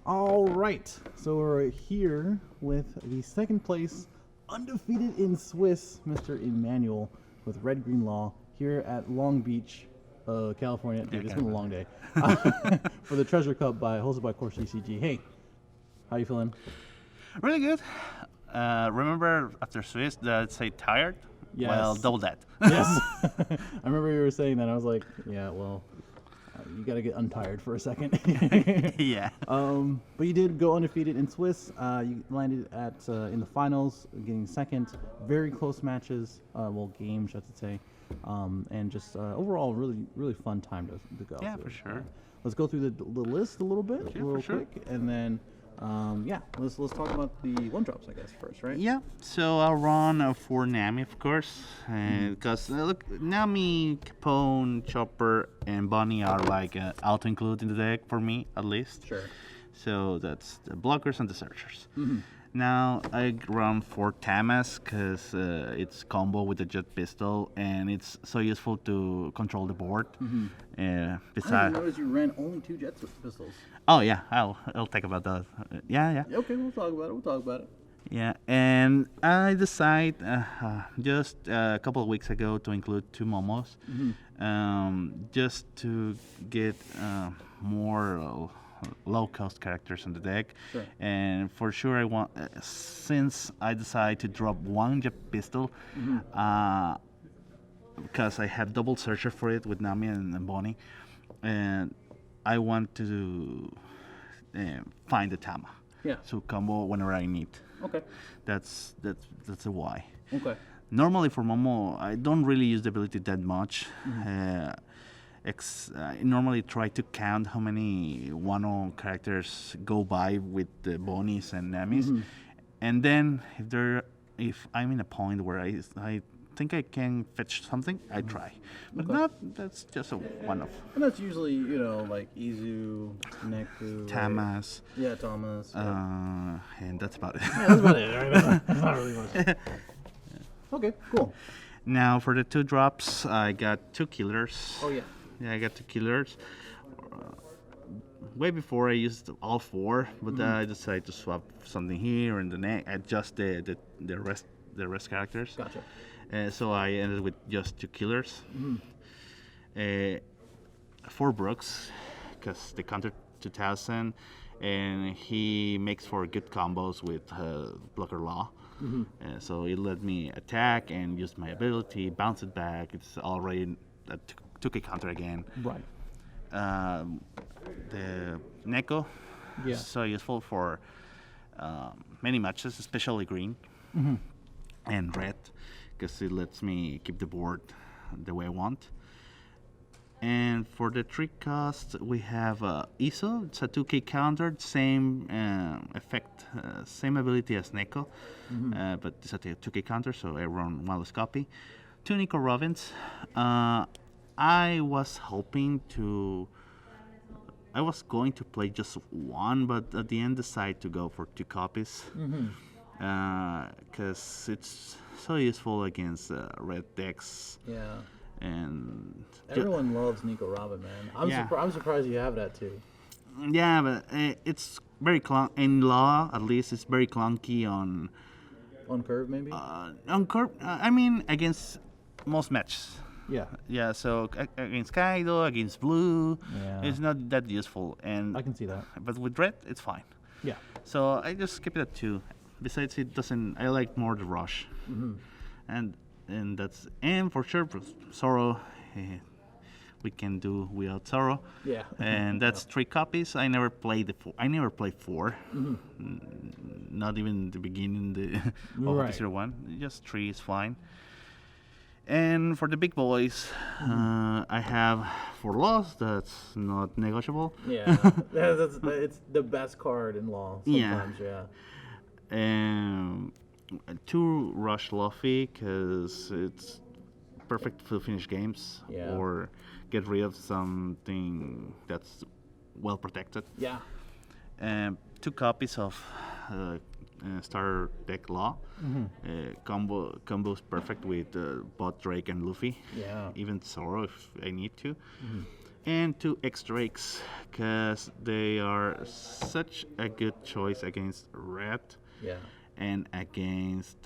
All right, so we're here with the second place, undefeated in Swiss, Mr. Emmanuel with Red Green Law here at Long Beach, California. Dude, it's been a long day. For the Treasure Cup hosted by Course CCG. Hey, how you feeling? Really good. Remember after Swiss that say tired? Yes. Well, double that. Yes. I remember you were saying that. I was like, yeah, well, you got to get untired for a second. Yeah. But you did go undefeated in Swiss. You landed at in the finals, getting second. Very close matches, games, I should say, and just overall, really fun time to go. Yeah, through. for sure. Let's go through the list a little bit, real for sure. quick, and then let's talk about the one drops, I guess, first, right? Yeah. So I'll run for Nami, of course, because look, Nami, Capone, Chopper, and Bonnie are like auto include in the deck for me, at least. Sure. So that's the blockers and the searchers. Mm-hmm. Now I run for Tamas because it's combo with the jet pistol and it's so useful to control the board. Mm-hmm. I Besides, noticed you ran only 2 jet pistols. oh yeah, I'll talk about that. Yeah. Okay, we'll talk about it. Yeah, and I decided just a couple of weeks ago to include 2 momos, just to get more low-cost characters in the deck. Sure. And for sure, I want since I decided to drop 1 jet pistol, because I have double searcher for it with Nami and Bonnie, and I want to find the Tama. Yeah. So combo whenever I need. Okay. That's a why. Okay. Normally for Momo, I don't really use the ability that much. I normally try to count how many Wano characters go by with the Bonis and Namis, and then if I'm in a point where I think I can fetch something, I try. But not that's just a one-off. And that's usually, like Izu, Neku, Tamas, right? Yeah, Thomas. Yeah. and that's about it. Yeah, that's about it. Right? That's not really much. Okay, cool. Now for the 2 drops, I got 2 killers. Oh yeah. Yeah, I got 2 killers. Way before I used all 4, but I decided to swap something here and the neck, adjust the rest characters. Gotcha. So I ended with just 2 killers. 4 Brooks, because they counter 2000, and he makes for good combos with blocker law. So it let me attack and use my ability, bounce it back. It's already took a counter again. Right. The Neko, so useful for many matches, especially green and red, because it lets me keep the board the way I want. And for the 3 cost, we have Iso. It's a 2k counter, same effect, same ability as Neko, but it's a 2k counter, so I run 1 less copy. 2 Nico Robins. I was going to play just 1, but at the end decided to go for 2 copies. Because it's so useful against red decks. Yeah. And everyone loves Nico Robin, man. I'm surprised you have that too. Yeah, but it's very in law, at least it's very clunky on curve, maybe. On curve. I mean, against most matches. Yeah. Yeah. So against Kaido, against blue, it's not that useful. And I can see that. But with red, it's fine. Yeah. So I just skip it at 2. Besides, it doesn't. I like more the rush. And that's for sure for Zoro. We can do without Zoro. Yeah. And that's 3 copies. I never played 4. Not even the beginning of episode 1. Just 3 is fine. And for the big boys, I have 4 laws. That's not negotiable. Yeah. It's the best card in law. Sometimes, yeah. And 2 rush Luffy because it's perfect to finish games or get rid of something that's well protected. Yeah. And 2 copies of starter deck law. Combos perfect with bot Drake and Luffy. Yeah. Even Zoro if I need to. and 2 extra eggs, because they are such a good choice against red Yeah. and against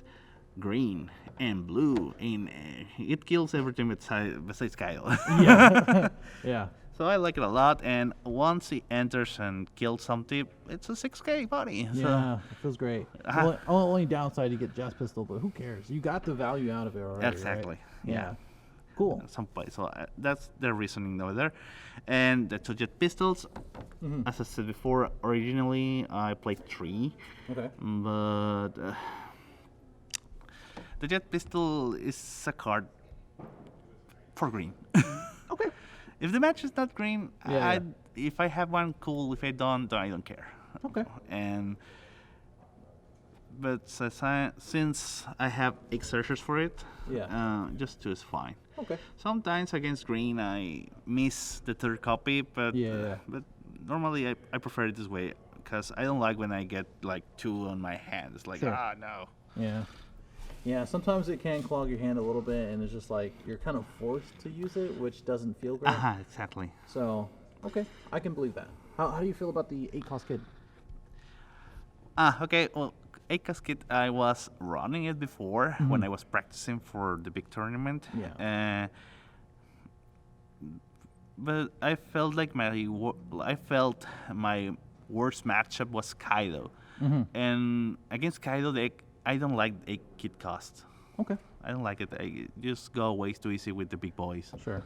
green and blue, and it kills everything besides Kyle. Yeah. Yeah. So I like it a lot, and once he enters and kills something, it's a 6K body. Yeah, it feels great. Uh-huh. Only downside, you get Jazz Pistol, but who cares? You got the value out of it already. Exactly. Right? Yeah. Cool. Some play. So that's the reasoning over there. And the 2 jet pistols, as I said before, originally I played 3, Okay. but the jet pistol is a card for green. Okay. If the match is not green, Yeah. if I have one, cool. If I don't, I don't care. Okay. But since I have exertions for it, Yeah. just 2 is fine. Okay. Sometimes against green, I miss the 3rd copy, but but normally I prefer it this way, because I don't like when I get like 2 on my hand. It's like, Sure. no. Yeah. Yeah, sometimes it can clog your hand a little bit, and it's just like you're kind of forced to use it, which doesn't feel great. Exactly. So, okay, I can believe that. How do you feel about the 8-cost kid? Okay. Well, 8 kit, I was running it before when I was practicing for the big tournament. Yeah. But I felt like my worst matchup was Kaido, and against Kaido, I don't like 8-kit cost. Okay. I don't like it. I just go way too easy with the big boys. Sure.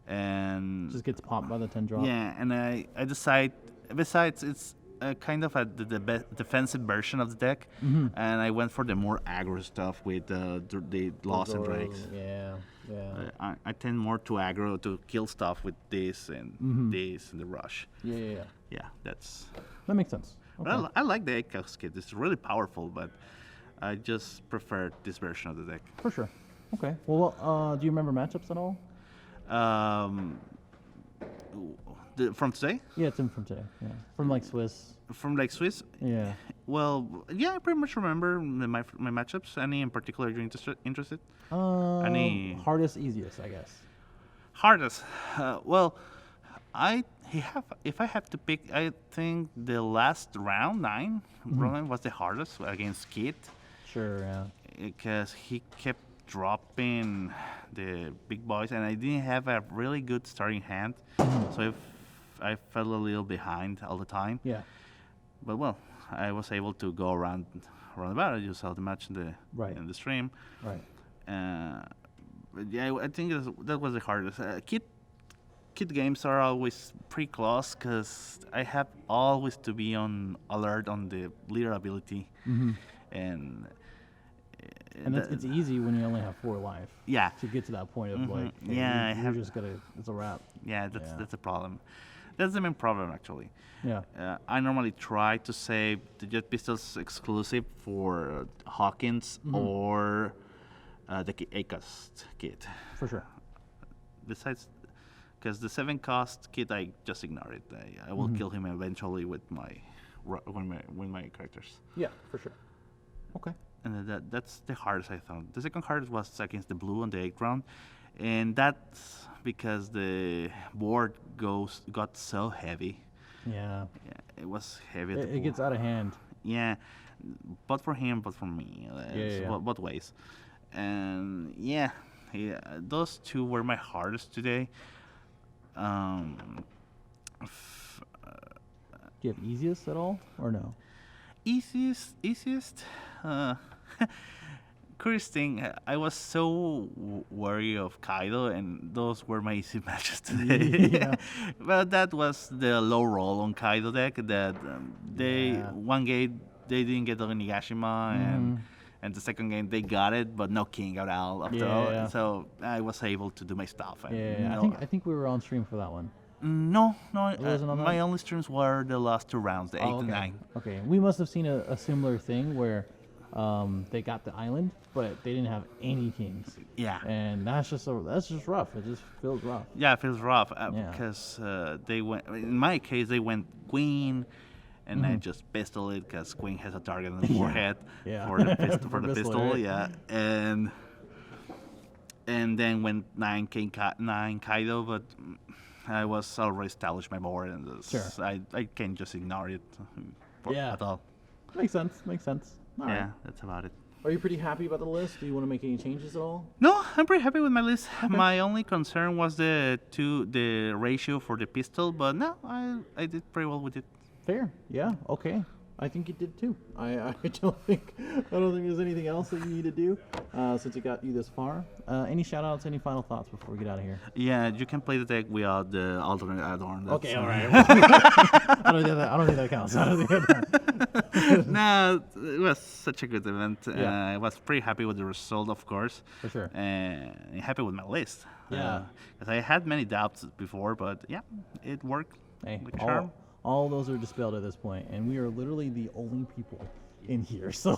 And Just gets popped by the 10 drop. yeah, and I decide. Besides, it's kind of the defensive version of the deck, and I went for the more aggro stuff with the Lost and Drakes. Yeah. Yeah. I tend more to aggro, to kill stuff with this and this and the rush. Yeah. Yeah, that's. That makes sense. But Okay. I like the 8 kit. It's really powerful, but I just prefer this version of the deck. For sure. Okay. Well, do you remember matchups at all? From today? Yeah, it's in from today. Yeah. From like Swiss. From like Swiss? Yeah. Well, yeah, I pretty much remember my matchups. Any in particular you're interested? Any hardest, easiest, I guess. Hardest? Well, if I have to pick, I think the last round 9 was the hardest against Kid. Sure. Yeah. Because he kept dropping the big boys, and I didn't have a really good starting hand, so if I fell a little behind all the time. Yeah. But well, I was able to go around about. You saw the match in the stream. Right. But yeah, I think that was the hardest. Kid games are always pretty close, because I have always to be on alert on the leader ability, and it's easy when you only have 4 life. Yeah. To get to that point of like, hey, yeah, you're just gonna, it's a wrap. Yeah, that's a problem. That's the main problem, actually. Yeah. I normally try to save the jet pistols exclusive for Hawkins or the ACOST kit. For sure. Besides, because the 7-cost kit, I just ignore it. I will kill him eventually with my characters. Yeah, for sure. Okay. And that's the hardest I found. The second hardest was against the blue on the 8th round, and that's because the board got so heavy. Yeah. Yeah, it was heavy. It gets out of hand. Yeah, but for him, but for me. Both ways. And yeah, those 2 were my hardest today. Do you have easiest at all, or no? Easiest. Curious thing, I was so wary of Kaido, and those were my easy matches today. Yeah. But that was the low roll on Kaido deck. That one game they didn't get the Onigashima, and the second game they got it, but no king at all after all. Yeah. So I was able to do my stuff. Yeah. I think we were on stream for that one. No. wasn't on My that? only streams were the last 2 rounds, the 8 okay. and 9. Okay, we must have seen a similar thing where they got the island, but they didn't have any kings. Yeah. And that's just rough. It just feels rough. Yeah, it feels rough Yeah. because they went. In my case, they went queen, and I just pistol it because queen has a target on the forehead Yeah. for the pistol. For the pistol, pistol, right? yeah, and then went 9 Kaido, but I was already established my board, and Sure. I can't just ignore it Yeah. at all. Makes sense. Makes sense. All right. Yeah, that's about it. Are you pretty happy about the list? Do you want to make any changes at all? No, I'm pretty happy with my list. My only concern was the ratio for the pistol, but no, I did pretty well with it. Fair. Yeah. Okay. I think you did too. I don't think there's anything else that you need to do since it got you this far. Any shout outs, any final thoughts before we get out of here? Yeah, you can play the deck without the alternate add-on. Okay, all right. I don't think that counts. No, it was such a good event. Yeah. I was pretty happy with the result, of course. For sure. And happy with my list. Yeah. Because I had many doubts before, but yeah, it worked. Hey, with charm. all those are dispelled at this point, and we are literally the only people in here. So